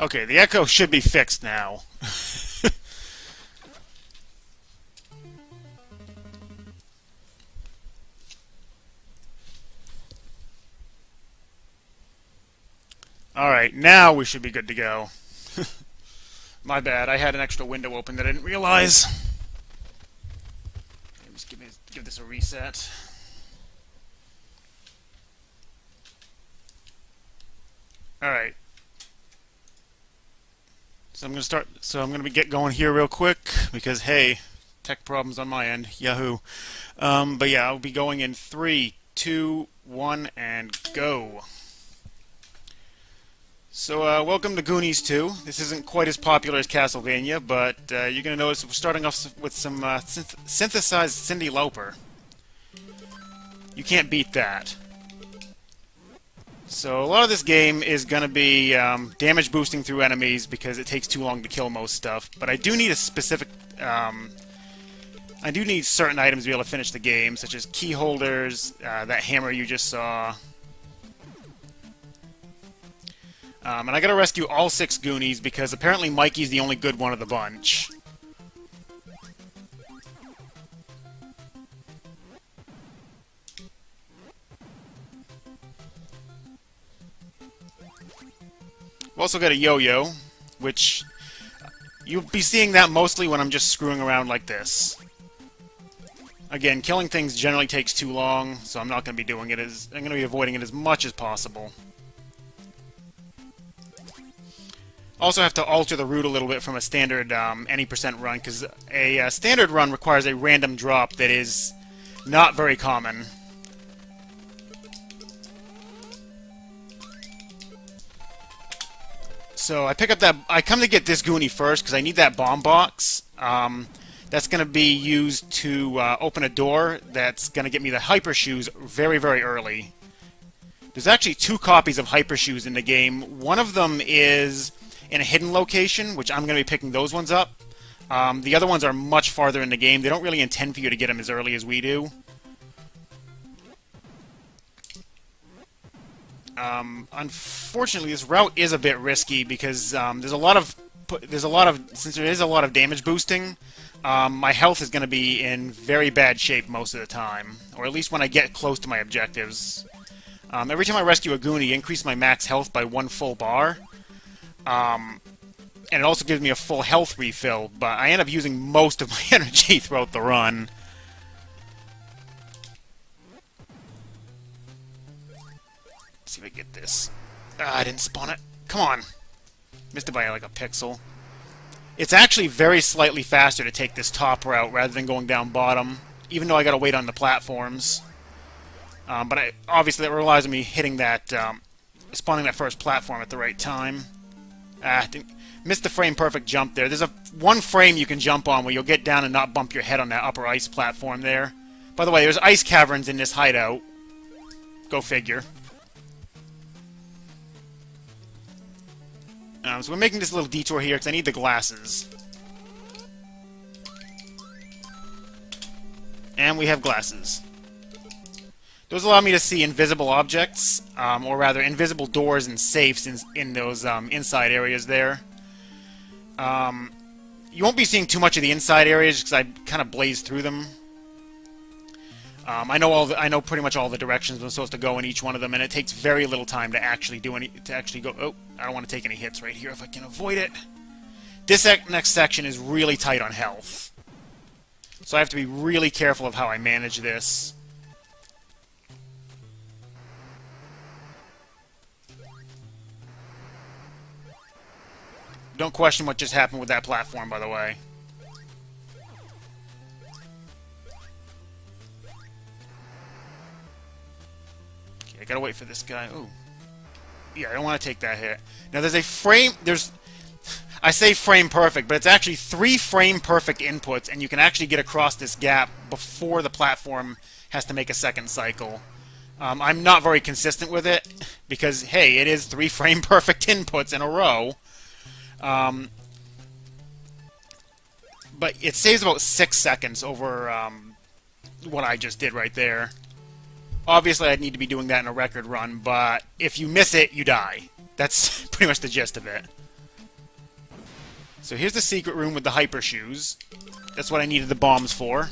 Okay, the echo should be fixed now. Alright, now we should be good to go. My bad, I had an extra window open that I didn't realize. Just give this a reset. Alright. So I'm going to get going here real quick because, hey, tech problems on my end. Yahoo. But yeah, I'll be going in 3, 2, 1, and go. So, welcome to Goonies 2. This isn't quite as popular as Castlevania, but you're going to notice we're starting off with some synthesized Cyndi Lauper. You can't beat that. So, a lot of this game is going to be damage boosting through enemies because it takes too long to kill most stuff. But I do need a specific... I do need certain items to be able to finish the game, such as key holders, that hammer you just saw. And I gotta rescue all 6 Goonies because apparently Mikey's the only good one of the bunch. We've also got a yo-yo, which you'll be seeing that mostly when I'm just screwing around like this. Again, killing things generally takes too long, so I'm not going to be doing it I'm going to be avoiding it as much as possible. Also have to alter the route a little bit from a standard any percent run, because a standard run requires a random drop that is not very common. So I pick up that... I come to get this Goonie first, because I need that bomb box. That's going to be used to open a door that's going to get me the Hyper Shoes very, very early. There's actually 2 copies of Hyper Shoes in the game. One of them is in a hidden location, which I'm going to be picking those ones up. The other ones are much farther in the game. They don't really intend for you to get them as early as we do. Unfortunately, this route is a bit risky because since there is a lot of damage boosting, my health is going to be in very bad shape most of the time, or at least when I get close to my objectives. Every time I rescue a Goonie, I increase my max health by 1 full bar. And it also gives me a full health refill, but I end up using most of my energy throughout the run. Let's see if I get this. I didn't spawn it. Come on. Missed it by like a pixel. It's actually very slightly faster to take this top route rather than going down bottom, even though I gotta wait on the platforms. But obviously that relies on me hitting that, spawning that first platform at the right time. Missed the frame perfect jump there. There's one frame you can jump on where you'll get down and not bump your head on that upper ice platform there. By the way, there's ice caverns in this hideout. Go figure. So we're making this little detour here because I need the glasses. And we have glasses. Those allow me to see invisible objects, or rather invisible doors and safes in those inside areas there. You won't be seeing too much of the inside areas because I kind of blaze through them. I know pretty much all the directions I'm supposed to go in each one of them, and it takes very little time to actually go. Oh, I don't want to take any hits right here if I can avoid it. This next section is really tight on health, so I have to be really careful of how I manage this. Don't question what just happened with that platform, by the way. Okay, I gotta wait for this guy. Ooh. Yeah, I don't want to take that hit. Now, I say frame perfect, but it's actually 3 frame perfect inputs, and you can actually get across this gap before the platform has to make a second cycle. I'm not very consistent with it, because, hey, it is 3 frame perfect inputs in a row. But it saves about 6 seconds over what I just did right there. Obviously, I'd need to be doing that in a record run, but if you miss it, you die. That's pretty much the gist of it. So here's the secret room with the hyper shoes. That's what I needed the bombs for.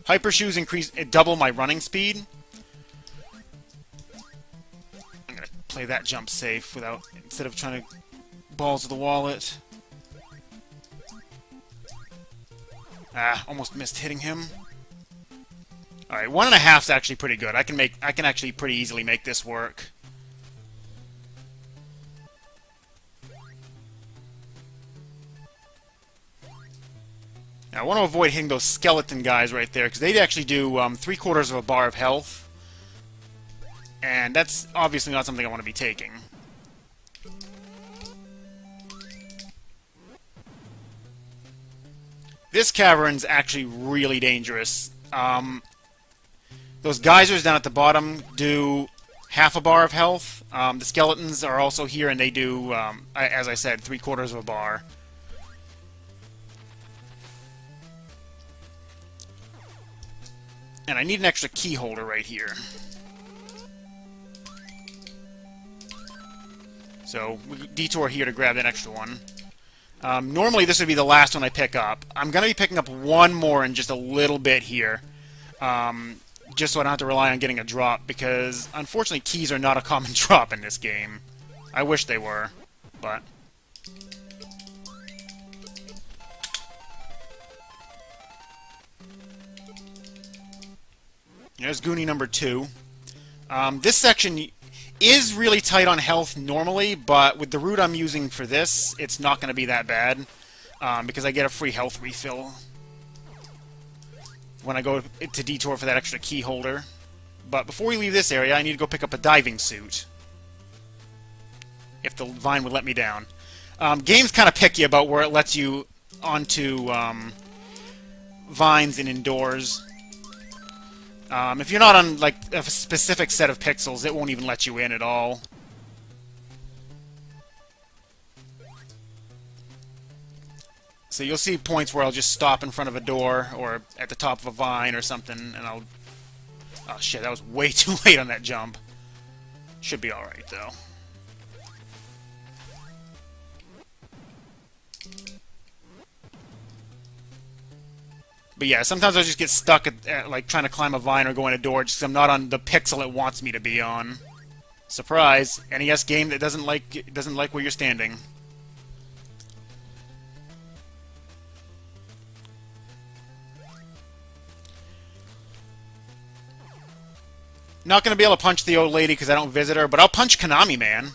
Hyper shoes double my running speed. I'm gonna play that jump safe instead of trying to balls to the wallet. Ah, almost missed hitting him. Alright, 1.5's actually pretty good. I can actually pretty easily make this work. Now, I want to avoid hitting those skeleton guys right there, because they actually do 3/4 of a bar of health. And that's obviously not something I want to be taking. This cavern's actually really dangerous. Those geysers down at the bottom do half a bar of health. The skeletons are also here, and they do, as I said, 3/4 of a bar. And I need an extra key holder right here. So, we detour here to grab that extra one. Normally this would be the last one I pick up. I'm going to be picking up one more in just a little bit here. Just so I don't have to rely on getting a drop, because unfortunately keys are not a common drop in this game. I wish they were, but... There's Goonie number 2. This section is really tight on health normally, but with the route I'm using for this, it's not going to be that bad, because I get a free health refill when I go to detour for that extra key holder. But before we leave this area, I need to go pick up a diving suit, if the vine would let me down. Game's kind of picky about where it lets you onto vines and indoors. If you're not on like a specific set of pixels, it won't even let you in at all. So you'll see points where I'll just stop in front of a door or at the top of a vine or something, and I'll... Oh shit, that was way too late on that jump. Should be alright, though. But yeah, sometimes I just get stuck at like trying to climb a vine or go in a door just because I'm not on the pixel it wants me to be on. Surprise! NES game that doesn't like where you're standing. Not gonna be able to punch the old lady because I don't visit her, but I'll punch Konami Man.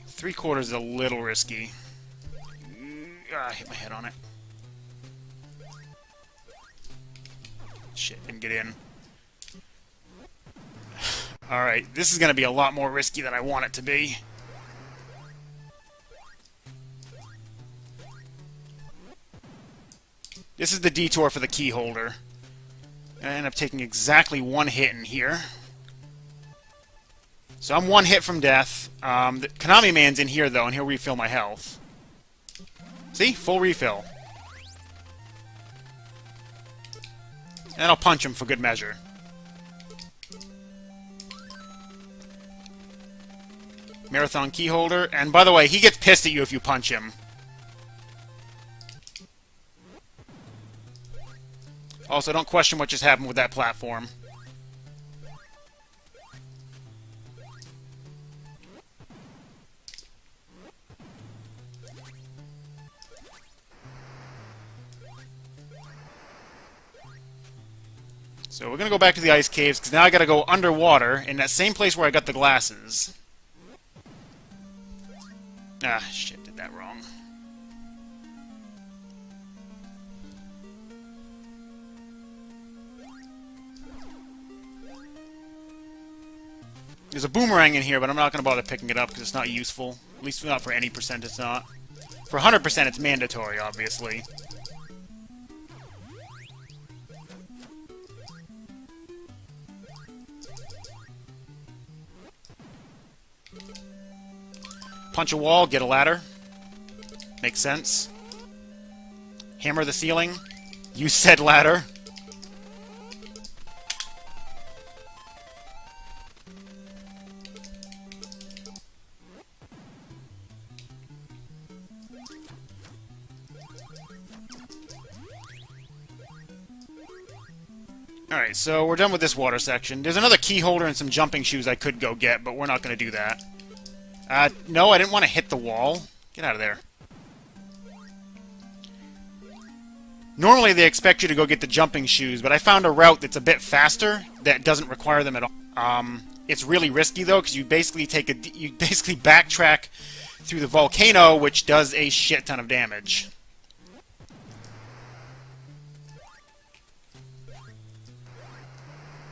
Three-quarters is a little risky. I hit my head on it. Shit, didn't get in. Alright, this is going to be a lot more risky than I want it to be. This is the detour for the key holder. I end up taking exactly one hit in here. So I'm one hit from death. The Konami Man's in here, though, and he'll refill my health. See? Full refill. And I'll punch him for good measure. Marathon key holder. And by the way, he gets pissed at you if you punch him. Also, don't question what just happened with that platform. So we're going to go back to the ice caves, because now I got to go underwater in that same place where I got the glasses. Ah, shit, did that wrong. There's a boomerang in here, but I'm not going to bother picking it up because it's not useful. At least not for any percent it's not. For 100% it's mandatory, obviously. Punch a wall, get a ladder. Makes sense. Hammer the ceiling. Use said ladder. Alright, so we're done with this water section. There's another key holder and some jumping shoes I could go get, but we're not going to do that. No, I didn't want to hit the wall. Get out of there. Normally they expect you to go get the jumping shoes, but I found a route that's a bit faster that doesn't require them at all. It's really risky though, because you basically backtrack through the volcano, which does a shit ton of damage.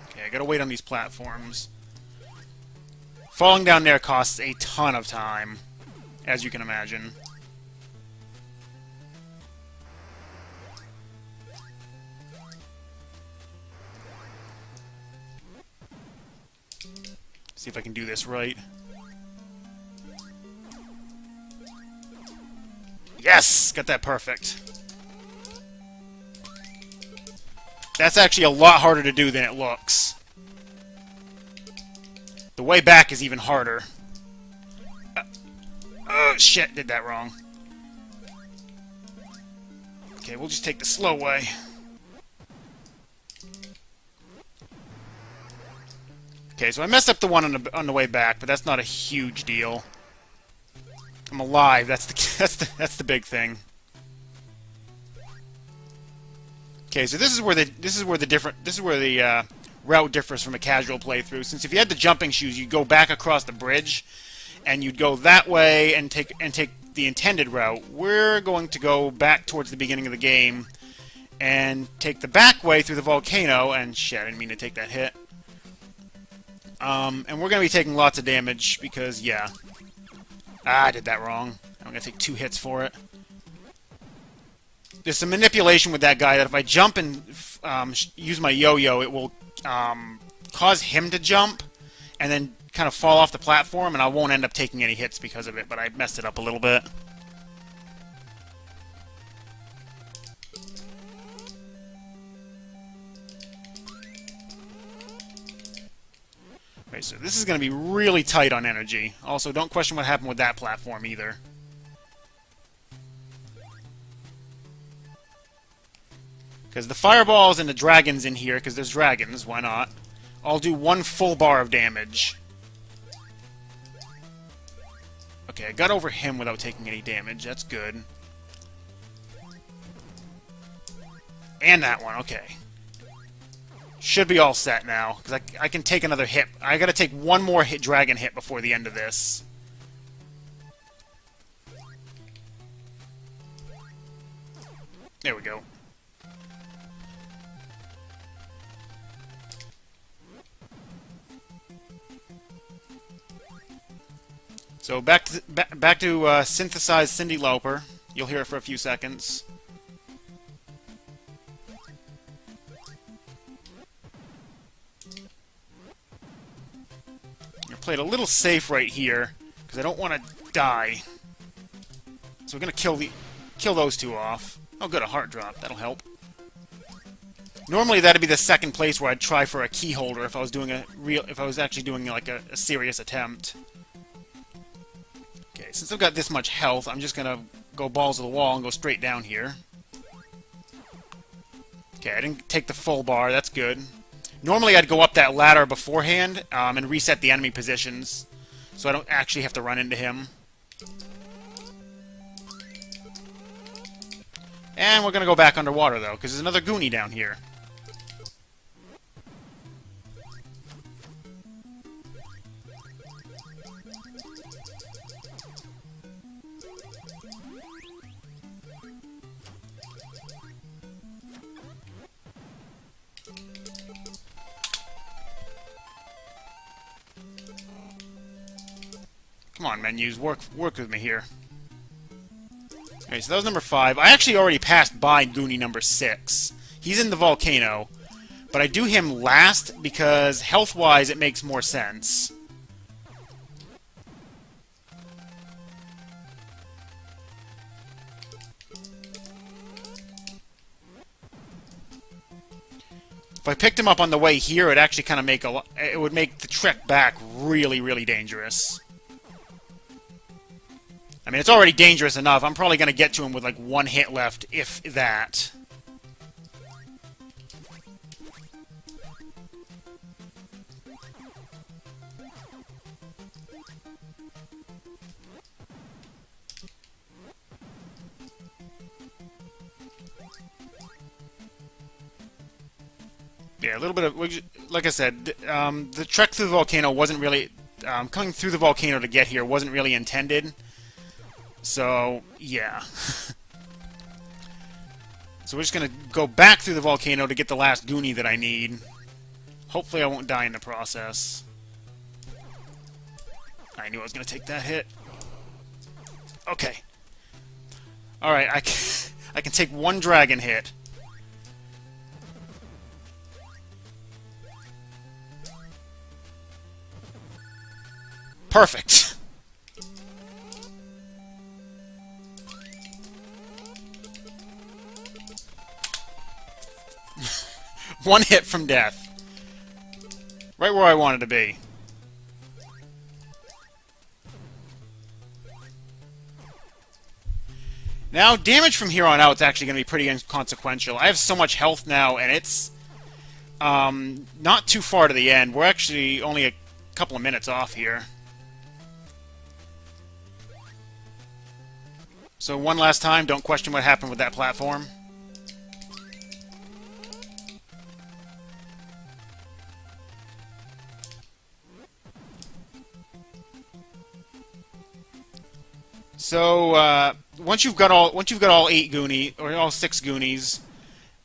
Okay, I gotta wait on these platforms. Falling down there costs a ton of time, as you can imagine. See if I can do this right. Yes! Got that perfect. That's actually a lot harder to do than it looks. The way back is even harder. Oh, shit, did that wrong. Okay, we'll just take the slow way. Okay, so I messed up the one on the way back, but that's not a huge deal. I'm alive. That's the big thing. Okay, so this is where the route differs from a casual playthrough. Since if you had the jumping shoes, you'd go back across the bridge, and you'd go that way and take the intended route. We're going to go back towards the beginning of the game and take the back way through the volcano. And shit, I didn't mean to take that hit. And we're going to be taking lots of damage because, yeah. I did that wrong. I'm going to take 2 hits for it. There's some manipulation with that guy that if I jump and use my yo-yo, it will cause him to jump and then kind of fall off the platform, and I won't end up taking any hits because of it, but I messed it up a little bit. Okay, so this is going to be really tight on energy. Also, don't question what happened with that platform either. Because the fireballs and the dragons in here, because there's dragons, why not? I'll do 1 full bar of damage. Okay, I got over him without taking any damage. That's good. And that one, okay. Should be all set now, because I can take another hit. I gotta take 1 more dragon hit before the end of this. There we go. So back to synthesize Cyndi Lauper. You'll hear it for a few seconds. I played a little safe right here because I don't want to die. So we're gonna kill those 2 off. Oh, good, a heart drop. That'll help. Normally that'd be the second place where I'd try for a key holder if I was actually doing like a serious attempt. Okay, since I've got this much health, I'm just gonna go balls to the wall and go straight down here. Okay, I didn't take the full bar. That's good. Normally I'd go up that ladder beforehand and reset the enemy positions, so I don't actually have to run into him. And we're gonna go back underwater though, because there's another Goonie down here. Come on, menus, work with me here. Okay, so that was number 5. I actually already passed by Goonie number 6. He's in the volcano, but I do him last because health-wise it makes more sense. If I picked him up on the way here, it'd actually kind of make it would make the trek back really, really dangerous. I mean, it's already dangerous enough. I'm probably going to get to him with like one hit left, if that. Yeah, a little bit of, like I said, the trek through the volcano wasn't really, coming through the volcano to get here wasn't really intended. So, yeah. So we're just going to go back through the volcano to get the last Goonie that I need. Hopefully I won't die in the process. I knew I was going to take that hit. Okay. Alright, I can take one dragon hit. Perfect. One hit from death. Right where I wanted to be. Now, damage from here on out is actually going to be pretty inconsequential. I have so much health now, and it's not too far to the end. We're actually only a couple of minutes off here. So one last time, don't question what happened with that platform. So once you've got all 8 Goonies or all 6 Goonies,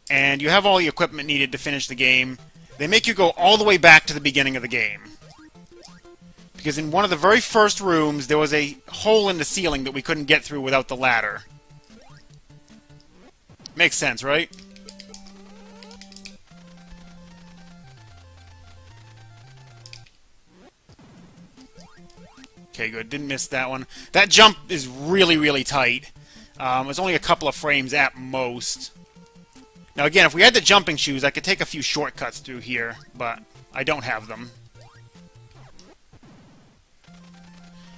and you have all the equipment needed to finish the game, they make you go all the way back to the beginning of the game. Because in one of the very first rooms, there was a hole in the ceiling that we couldn't get through without the ladder. Makes sense, right? Okay, good. Didn't miss that one. That jump is really, really tight. It's only a couple of frames at most. Now, again, if we had the jumping shoes, I could take a few shortcuts through here, but I don't have them.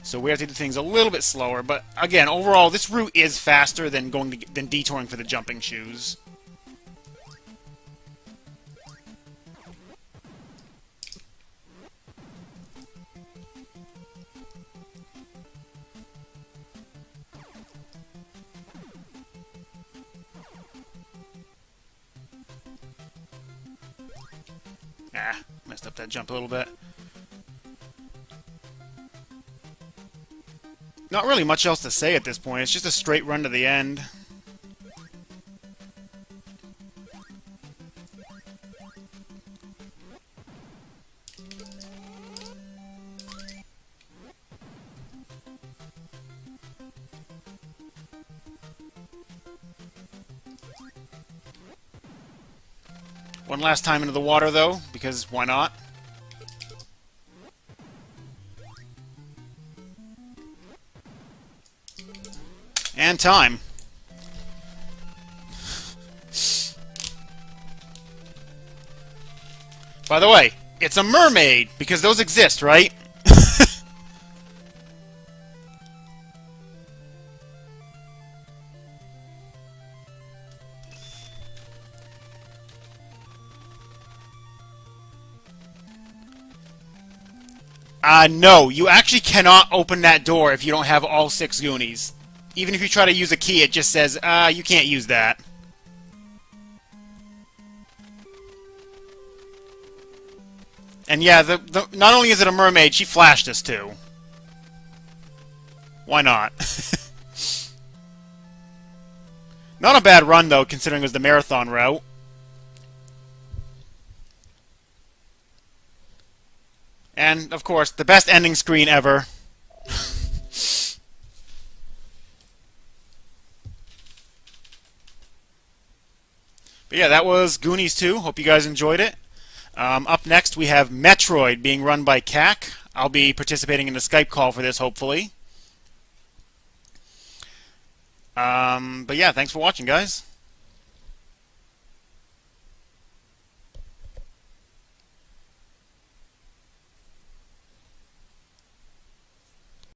So we have to do things a little bit slower, but again, overall, this route is faster than than detouring for the jumping shoes. Ah, messed up that jump a little bit. Not really much else to say at this point. It's just a straight run to the end. One last time into the water, though, because why not? And time. By the way, it's a mermaid, because those exist, right? No, you actually cannot open that door if you don't have all 6 Goonies. Even if you try to use a key, it just says, you can't use that. And yeah, not only is it a mermaid, she flashed us too. Why not? Not a bad run, though, considering it was the marathon route. And, of course, the best ending screen ever. But yeah, that was Goonies 2. Hope you guys enjoyed it. Up next, we have Metroid being run by CAC. I'll be participating in the Skype call for this, hopefully. But yeah, thanks for watching, guys.